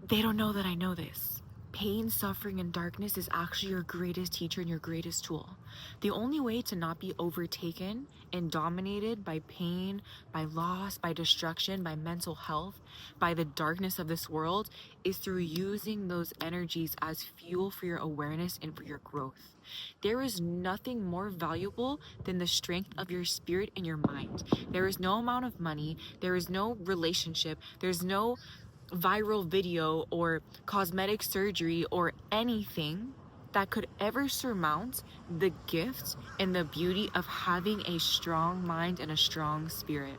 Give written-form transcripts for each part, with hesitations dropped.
They don't know that I know this. Pain, suffering, and darkness is actually your greatest teacher and your greatest tool. The only way to not be overtaken and dominated by pain, by loss, by destruction, by mental health, by the darkness of this world is through using those energies as fuel for your awareness and for your growth. There is nothing more valuable than the strength of your spirit and your mind. There is no amount of money, there is no relationship, there's no viral video or cosmetic surgery or anything that could ever surmount the gift and the beauty of having a strong mind and a strong spirit.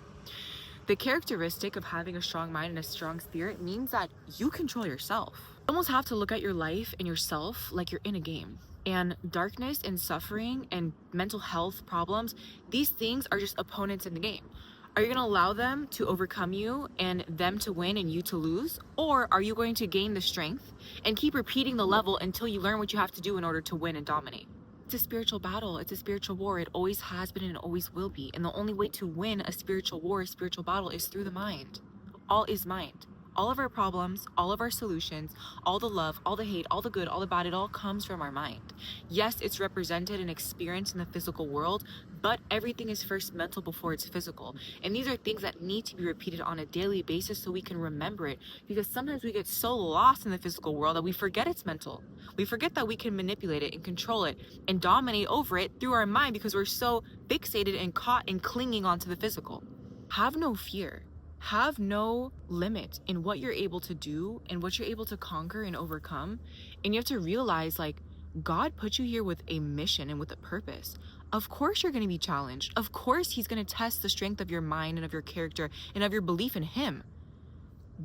The characteristic of having a strong mind and a strong spirit means that you control yourself. You almost have to look at your life and yourself like you're in a game. And darkness and suffering and mental health problems, these things are just opponents in the game. Are you going to allow them to overcome you and them to win and you to lose? Or are you going to gain the strength and keep repeating the level until you learn what you have to do in order to win and dominate? It's a spiritual battle. It's a spiritual war. It always has been and it always will be. And the only way to win a spiritual war, a spiritual battle is through the mind. All is mind. All of our problems, all of our solutions, all the love, all the hate, all the good, all the bad, it all comes from our mind. Yes, it's represented and experienced in the physical world, but everything is first mental before it's physical. And these are things that need to be repeated on a daily basis so we can remember it. Because sometimes we get so lost in the physical world that we forget it's mental. We forget that we can manipulate it and control it and dominate over it through our mind because we're so fixated and caught and clinging onto the physical. Have no fear. Have no limit in what you're able to do and what you're able to conquer and overcome. And you have to realize, like, God put you here with a mission and with a purpose. Of course you're going to be challenged. Of course he's going to test the strength of your mind and of your character and of your belief in him.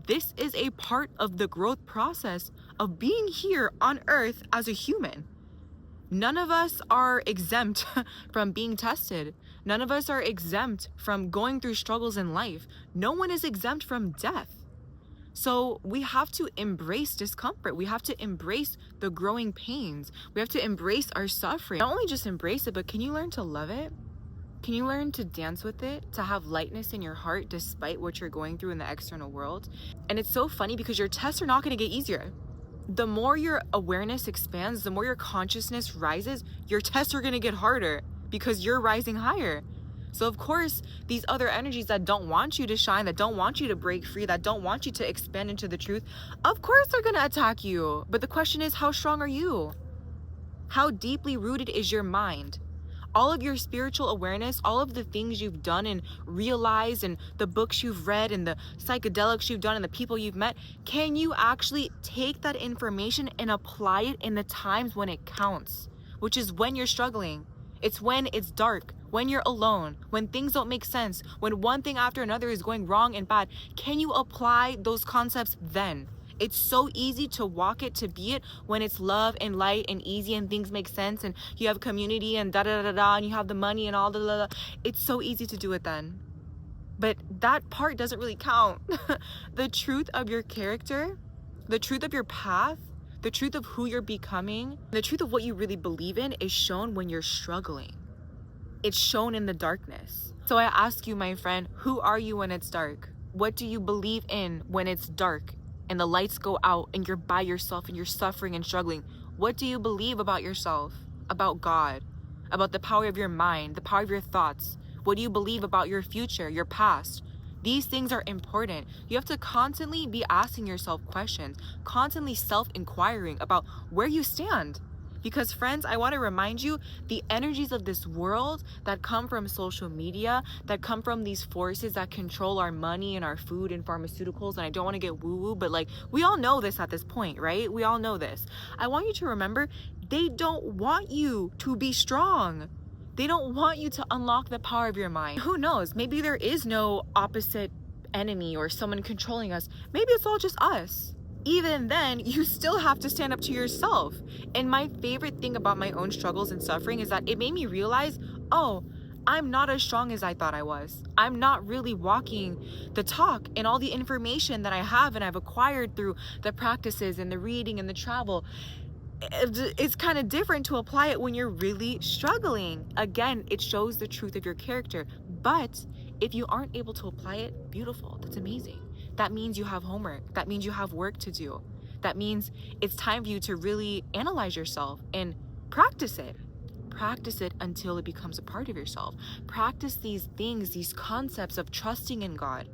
This is a part of the growth process of being here on earth as a human. None of us are exempt from being tested. None of us are exempt from going through struggles in life. No one is exempt from death. So we have to embrace discomfort. We have to embrace the growing pains. We have to embrace our suffering. Not only just embrace it, but can you learn to love it? Can you learn to dance with it, to have lightness in your heart despite what you're going through in the external world? And it's so funny because your tests are not going to get easier. The more your awareness expands, the more your consciousness rises, your tests are going to get harder because you're rising higher. So of course, these other energies that don't want you to shine, that don't want you to break free, that don't want you to expand into the truth, of course they're going to attack you. But the question is, how strong are you? How deeply rooted is your mind? All of your spiritual awareness, all of the things you've done and realized and the books you've read and the psychedelics you've done and the people you've met, can you actually take that information and apply it in the times when it counts? Which is when you're struggling. It's when it's dark, when you're alone, when things don't make sense, when one thing after another is going wrong and bad. Can you apply those concepts then? It's so easy to walk it, to be it, when it's love and light and easy and things make sense and you have community and da-da-da-da and you have the money and all the. It's so easy to do it then. But that part doesn't really count. The truth of your character, the truth of your path, the truth of who you're becoming, the truth of what you really believe in is shown when you're struggling. It's shown in the darkness. So I ask you, my friend, who are you when it's dark? What do you believe in when it's dark and the lights go out and you're by yourself and you're suffering and struggling? What do you believe about yourself, about God, about the power of your mind, the power of your thoughts? What do you believe about your future, your past? These things are important. You have to constantly be asking yourself questions, constantly self-inquiring about where you stand. Because friends, I want to remind you, the energies of this world that come from social media, that come from these forces that control our money and our food and pharmaceuticals, and I don't want to get woo-woo, but like, we all know this at this point, right? We all know this. I want you to remember, they don't want you to be strong. They don't want you to unlock the power of your mind. Who knows? Maybe there is no opposite enemy or someone controlling us. Maybe it's all just us. Even then, you still have to stand up to yourself. And my favorite thing about my own struggles and suffering is that it made me realize, oh, I'm not as strong as I thought I was. I'm not really walking the talk, and all the information that I have and I've acquired through the practices and the reading and the travel, it's kind of different to apply it when you're really struggling. Again, it shows the truth of your character. But if you aren't able to apply it, beautiful, that's amazing. That means you have homework. That means you have work to do. That means it's time for you to really analyze yourself and practice it. Practice it until it becomes a part of yourself. Practice these things, these concepts of trusting in God,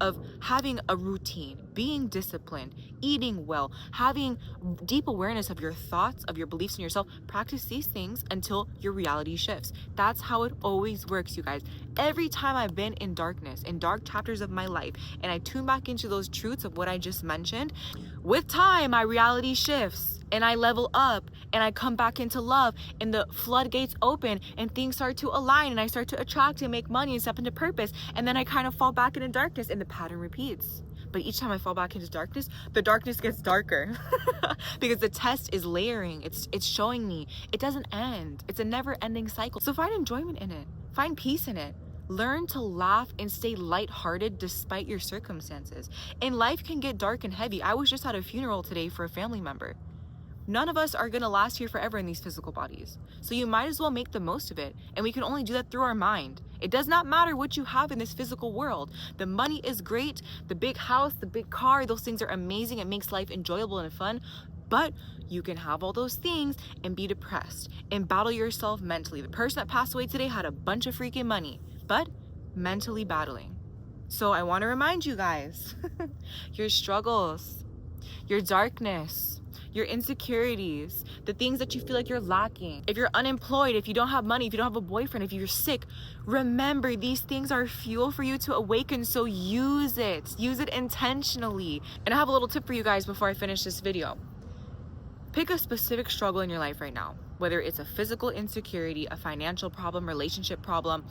of having a routine, being disciplined, eating well, having deep awareness of your thoughts, of your beliefs in yourself. Practice these things until your reality shifts. That's how it always works, you guys. Every time I've been in darkness, in dark chapters of my life, and I tune back into those truths of what I just mentioned, with time, my reality shifts and I level up and I come back into love and the floodgates open and things start to align and I start to attract and make money and step into purpose. And then I kind of fall back into darkness and the pattern repeats. But each time I fall back into darkness, the darkness gets darker because the test is layering. It's showing me it doesn't end. It's a never-ending cycle. So find enjoyment in it. Find peace in it. Learn to laugh and stay lighthearted despite your circumstances. And life can get dark and heavy. I was just at a funeral today for a family member. None of us are going to last here forever in these physical bodies. So you might as well make the most of it. And we can only do that through our mind. It does not matter what you have in this physical world. The money is great. The big house, the big car, those things are amazing. It makes life enjoyable and fun. But you can have all those things and be depressed and battle yourself mentally. The person that passed away today had a bunch of freaking money, but mentally battling. So I want to remind you guys, your struggles, your darkness, your insecurities, the things that you feel like you're lacking. If you're unemployed, if you don't have money, if you don't have a boyfriend, if you're sick, remember these things are fuel for you to awaken, so use it intentionally. And I have a little tip for you guys before I finish this video. Pick a specific struggle in your life right now, whether it's a physical insecurity, a financial problem, relationship problem,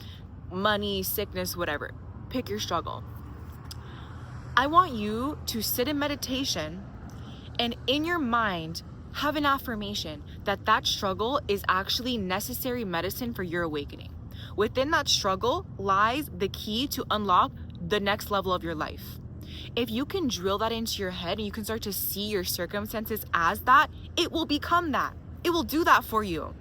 money, sickness, whatever. Pick your struggle. I want you to sit in meditation and in your mind have an affirmation that that struggle is actually necessary medicine for your awakening. Within that struggle lies the key to unlock the next level of your life. If you can drill that into your head and you can start to see your circumstances as that, it will become that. It will do that for you.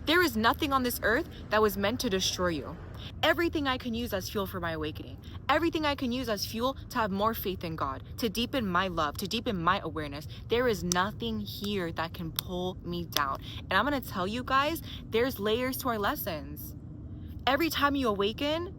There is nothing on this earth that was meant to destroy you. Everything I can use as fuel for my awakening. Everything I can use as fuel to have more faith in God, to deepen my love, to deepen my awareness. There is nothing here that can pull me down. And I'm going to tell you guys, there's layers to our lessons. Every time you awaken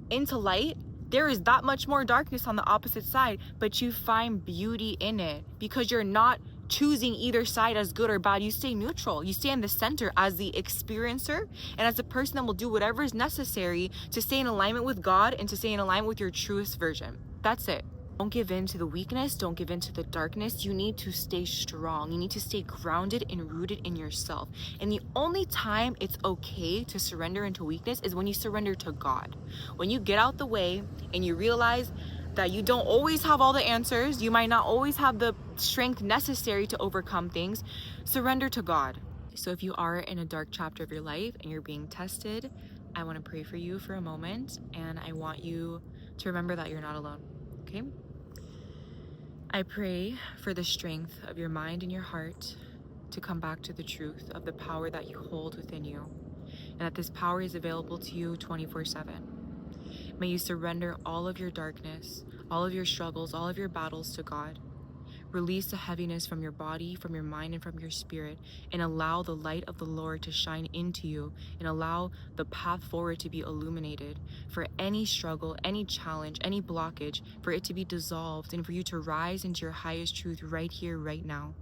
into light, there is that much more darkness on the opposite side, but you find beauty in it because you're not choosing either side as good or bad. You stay neutral. You stay in the center as the experiencer and as the person that will do whatever is necessary to stay in alignment with God and to stay in alignment with your truest version. That's it. Don't give in to the weakness. Don't give in to the darkness. You need to stay strong. You need to stay grounded and rooted in yourself. And the only time it's okay to surrender into weakness is when you surrender to God. When you get out the way and you realize that you don't always have all the answers, you might not always have the strength necessary to overcome things, surrender to God. So if you are in a dark chapter of your life and you're being tested, I want to pray for you for a moment, and I want you to remember that you're not alone, okay? I pray for the strength of your mind and your heart to come back to the truth of the power that you hold within you, and that this power is available to you 24/7. May you surrender all of your darkness, all of your struggles, all of your battles to God. Release the heaviness from your body, from your mind, and from your spirit, and allow the light of the Lord to shine into you, and allow the path forward to be illuminated for any struggle, any challenge, any blockage, for it to be dissolved, and for you to rise into your highest truth right here, right now.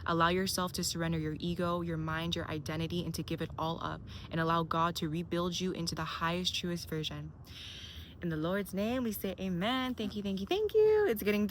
Allow yourself to surrender your ego, your mind, your identity, and to give it all up, and allow God to rebuild you into the highest, truest version. In the Lord's name, we say amen. Thank you, thank you, thank you. It's getting